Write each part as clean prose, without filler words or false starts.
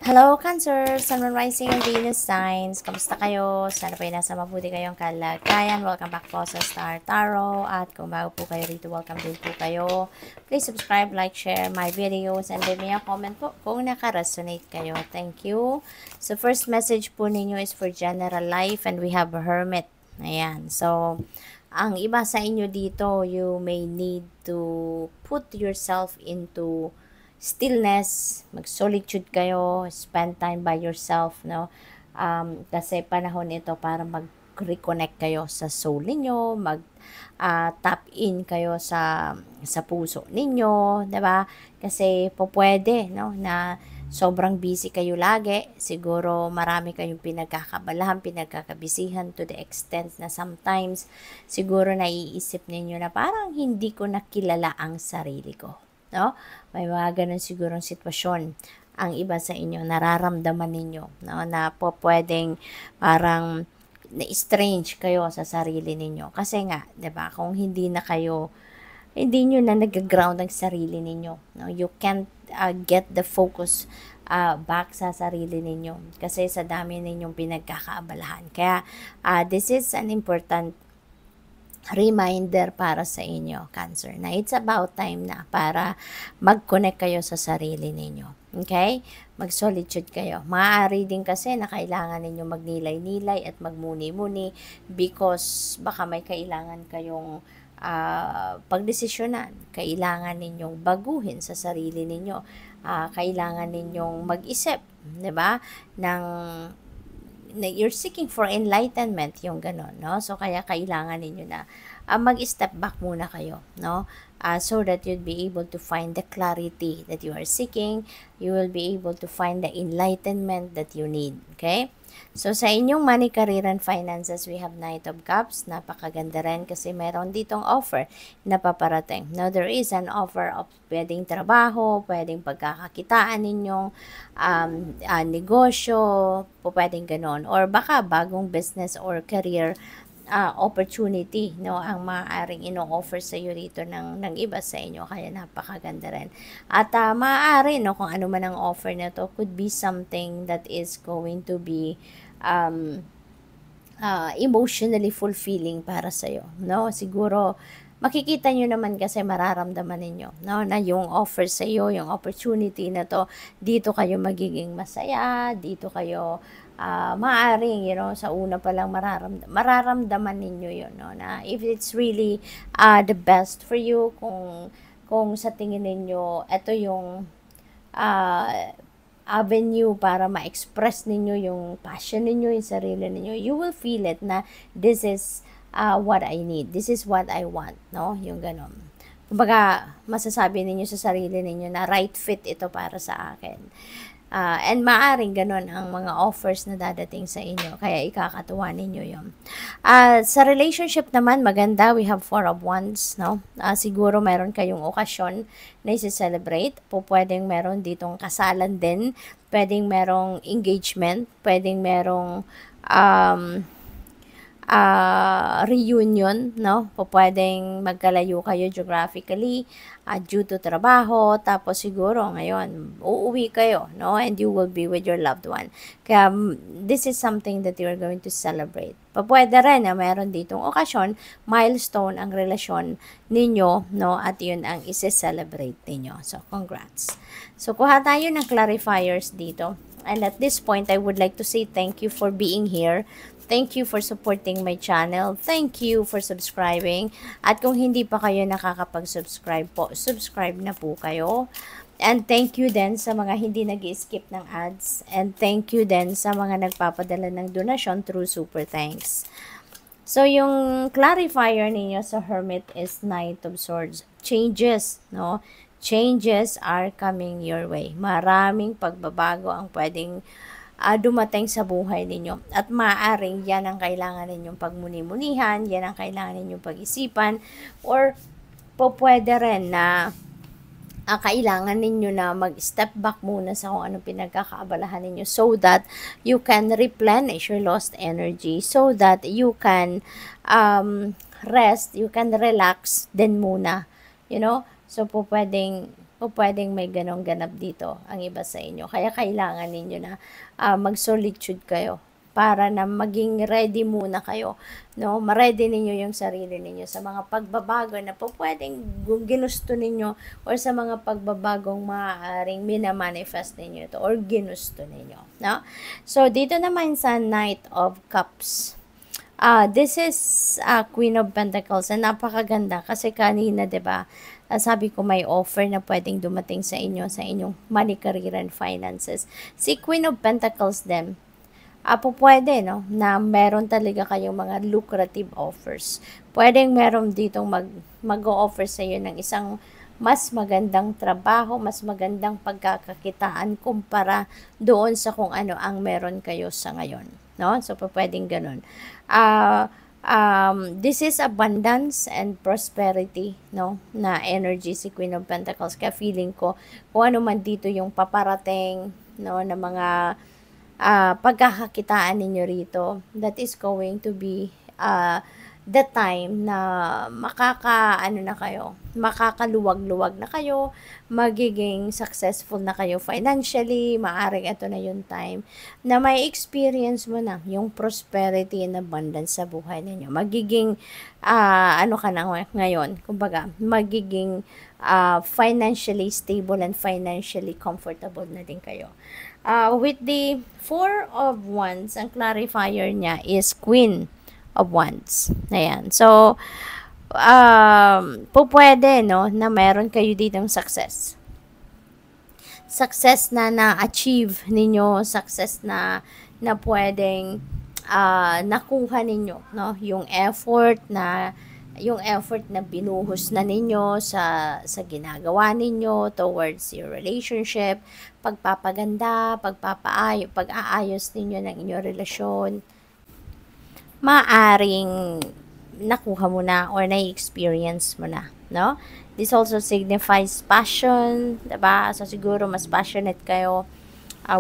Hello, Cancer! Sun, Moon, Rising, and Venus signs. Kamusta kayo? Sana po ay nasa mabuti kayong kalagayan. Welcome back po sa Star Tarot. At kung bago po kayo rito, welcome din po kayo. Please subscribe, like, share my videos, and leave me a comment po kung naka-resonate kayo. Thank you. So, first message po ninyo is for general life, and we have a Hermit. Ayan. So, ang iba sa inyo dito, you may need to put yourself into stillness, mag-solitude kayo, spend time by yourself, no? Kasi panahon ito para mag-reconnect kayo sa soul ninyo, tap in kayo sa puso ninyo, 'di ba? Kasi po pwede, no, na sobrang busy kayo lagi, siguro marami kayong pinagkakabalahan, pinagkakabisihan to the extent na sometimes siguro naiisip ninyo na parang hindi ko nakilala ang sarili ko, no? May mga ganun sigurong sitwasyon ang iba sa inyo, nararamdaman ninyo, no? Na po pwedeng parang na-strange kayo sa sarili ninyo. Kasi nga, 'di ba, kung hindi nyo na nag-ground ang sarili ninyo, no? You can't get the focus back sa sarili ninyo kasi sa dami ninyong pinagkakaabalahan. Kaya this is an important reminder para sa inyo, Cancer, na it's about time na para mag-connect kayo sa sarili ninyo. Okay? Mag-solitude kayo. Maaari din kasi na kailangan ninyo magnilay-nilay at magmuni-muni because baka may kailangan kayong pagdesisyonan. Kailangan ninyong baguhin sa sarili ninyo. Kailangan ninyong mag-isip, 'di ba? You're seeking for enlightenment, yung gano'n, no? So, kaya kailangan ninyo na mag-step back muna kayo, no? So that you'd be able to find the clarity that you are seeking. You will be able to find the enlightenment that you need, okay? So, sa inyong money, career, and finances, we have Knight of Cups. Napakaganda rin kasi meron ditong offer na paparating. Now, there is an offer of pwedeng trabaho, pwedeng pagkakakitaan ninyong negosyo, pwedeng ganon. Or baka bagong business or career opportunity, no, ang maaaring ino-offer sa iyo rito ng iba sa inyo, kaya napakaganda rin. At maaari, no, kung ano man ang offer na to, could be something that is going to be emotionally fulfilling para sa iyo, no? Siguro makikita nyo naman kasi mararamdaman ninyo, no, na yung offer sa iyo, yung opportunity na to, dito kayo magiging masaya, dito kayo maaaring, sa una pa lang mararamdaman ninyo yun, no, na if it's really the best for you, kung sa tingin ninyo, ito yung avenue para ma-express ninyo yung passion ninyo, yung sarili ninyo, you will feel it na this is what I need, this is what I want, no, yung ganon. Kumbaga, masasabi ninyo sa sarili ninyo na right fit ito para sa akin. And maaring ganun ang mga offers na dadating sa inyo. Kaya ikakatuwa ninyo yun. Sa relationship naman, maganda. We have 4 of Wands, no? Siguro meron kayong okasyon na isi-celebrate. Pwedeng meron ditong kasalan din. Pwedeng merong engagement. Pwedeng merong reunion, no? Pwedeng magkalayo kayo geographically due to trabaho, tapos siguro ngayon uuwi kayo, no? And you will be with your loved one. Kaya this is something that you are going to celebrate. Pwede rin na meron ditong okasyon, milestone ang relasyon ninyo, no? At yun ang isi-celebrate ninyo. So, congrats. So, kuha tayo ng clarifiers dito. And at this point, I would like to say thank you for being here. Thank you for supporting my channel. Thank you for subscribing. At kung hindi pa kayo nakakapag-subscribe po, subscribe na po kayo. And thank you din sa mga hindi nag-skip ng ads. And thank you din sa mga nagpapadala ng donasyon through Super Thanks. So, yung clarifier ninyo sa Hermit is Knight of Swords. Changes, no? Changes are coming your way. Maraming pagbabago ang pwedeng dumating sa buhay ninyo. At maaaring yan ang kailangan ninyong pagmuni-munihan, yan ang kailangan ninyong pag-isipan, or pwede rin na kailangan ninyo na mag-step back muna sa kung anong pinagkakaabalahan ninyo so that you can replenish your lost energy, so that you can rest, you can relax din muna, So, pwedeng o pwedeng may ganong ganap dito ang iba sa inyo. Kaya kailangan ninyo na mag-solitude kayo para na maging ready muna kayo, no? Ma-ready ninyo yung sarili ninyo sa mga pagbabago na po pwedeng ginusto ninyo or sa mga pagbabagong maaaring minamanifest ninyo ito or ginusto ninyo, no? So, dito naman sa Knight of Cups. This is Queen of Pentacles. Napakaganda kasi kanina, 'di ba? Sabi ko may offer na pwedeng dumating sa inyo sa inyong money, career, and finances. Si Queen of Pentacles din, pwede, no, na meron talaga kayong mga lucrative offers. Pwedeng meron ditong mag-o-offer sa iyo ng isang mas magandang trabaho, mas magandang pagkakakitaan kumpara doon sa kung ano ang meron kayo sa ngayon, no? So, pwedeng ganun. This is abundance and prosperity, no, na energy si Queen of Pentacles. Kaya feeling ko, kung ano man dito yung paparating, no, na mga pagkakakitaan ninyo rito, that is going to be the time na makakaluwag-luwag na kayo, magiging successful na kayo financially. Maaring ito na yung time na may experience mo na yung prosperity and abundance sa buhay ninyo. Magiging ano ka na ngayon, kumbaga magiging financially stable and financially comfortable na din kayo. With the Four of Wands, ang clarifier niya is Queen of Wands. Ayan. So, pwede, no, na meron kayo ditong success. Success na na-achieve ninyo, success na pwedeng nakuha ninyo, no, yung effort na binuhos na ninyo sa ginagawa ninyo towards your relationship, pagpapaganda, pag-aayos ninyo ng inyong relasyon, maaring nakuha mo na or na-experience mo na, no? This also signifies passion, diba? So, siguro mas passionate kayo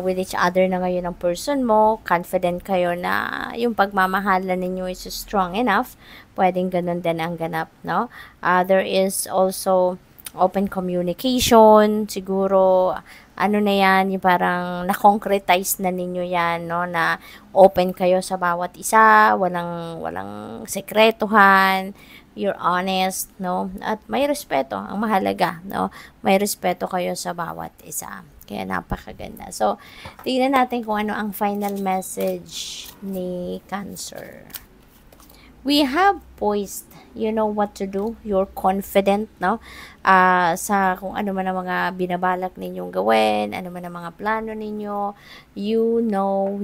with each other na ngayon ng person mo, confident kayo na yung pagmamahalan ninyo is strong enough, pwedeng ganun din ang ganap, no? There is also open communication, siguro, ano na yan, yung parang na-concretize na ninyo yan, no, na open kayo sa bawat isa, walang sekretuhan, you're honest, no, at may respeto, ang mahalaga, no, may respeto kayo sa bawat isa. Kaya napakaganda. So, tingnan natin kung ano ang final message ni Cancer. We have poised. You know what to do. You're confident, no? Sa kung ano man ang mga binabalak ninyong gawin, ano man ang mga plano ninyo, you know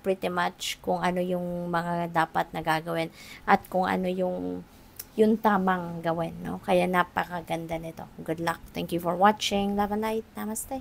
pretty much kung ano yung mga dapat na gagawin at kung ano yung tamang gawin, no? Kaya napakaganda nito. Good luck. Thank you for watching. Love and light. Namaste.